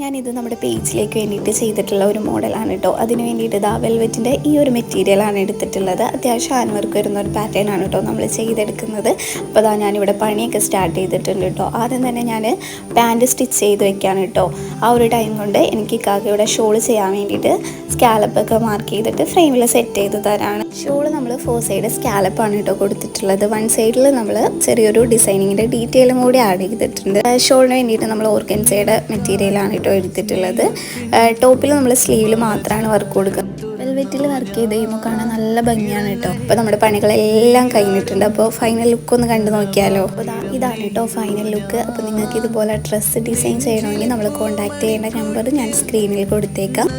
ഞാനിത് നമ്മുടെ പേജിലേക്ക് വേണ്ടിയിട്ട് ചെയ്തിട്ടുള്ള ഒരു മോഡലാണ് കേട്ടോ. അതിന് വേണ്ടിയിട്ട് വെൽവെറ്റിൻ്റെ ഈ ഒരു മെറ്റീരിയലാണ് എടുത്തിട്ടുള്ളത്. അത്യാവശ്യം ഹാൻഡ് വർക്ക് വരുന്ന ഒരു പാറ്റേൺ ആണ് കേട്ടോ നമ്മൾ ചെയ്തെടുക്കുന്നത്. അപ്പോൾ ഞാനിവിടെ പണിയൊക്കെ സ്റ്റാർട്ട് ചെയ്തിട്ടുണ്ട് കേട്ടോ. ആദ്യം തന്നെ ഞാൻ പാൻറ്റ് സ്റ്റിച്ച് ചെയ്ത് വെക്കുകയാണ് കേട്ടോ. ആ ഒരു ടൈം കൊണ്ട് എനിക്ക് ഇവിടെ ഷോൾ ചെയ്യാൻ വേണ്ടിയിട്ട് സ്കാലപ്പൊക്കെ മാർക്ക് ചെയ്തിട്ട് ഫ്രെയിമിൽ സെറ്റ് ചെയ്ത് തരാണ്. ഷോൾ നമ്മൾ 4 സൈഡ് സ്കാലപ്പാണ് കേട്ടോ കൊടുത്തിട്ടുള്ളത്. 1 സൈഡിൽ നമ്മൾ ചെറിയൊരു ഡിസൈനിങ്ങിൻ്റെ ഡീറ്റെയിലും കൂടി ആഡ് ചെയ്തിട്ടുണ്ട്. ഷോളിന് വേണ്ടിയിട്ട് നമ്മൾ ഓർഗൻസയുടെ മെറ്റീരിയലാണ് എടുത്തിട്ടുള്ളത്. ടോപ്പിൽ നമ്മൾ സ്ലീവിൽ മാത്രമാണ് വർക്ക് കൊടുക്കുന്നത്. വെൽവെറ്റിൽ വർക്ക് ചെയ്ത് കഴിയുമ്പോൾ കാണാൻ നല്ല ഭംഗിയാണ് കേട്ടോ. അപ്പോൾ നമ്മുടെ പണികളെല്ലാം കഴിഞ്ഞിട്ടുണ്ട്. അപ്പോൾ ഫൈനൽ ലുക്ക് ഒന്ന് കണ്ടു നോക്കിയാലോ. അപ്പോൾ ഇതാണ് കേട്ടോ ഫൈനൽ ലുക്ക്. അപ്പോൾ നിങ്ങൾക്ക് ഇതുപോലെ ഡ്രസ്സ് ഡിസൈൻ ചെയ്യണമെങ്കിൽ നമ്മൾ കോൺടാക്ട് ചെയ്യേണ്ട നമ്പർ ഞാൻ സ്ക്രീനിൽ കൊടുത്തേക്കാം.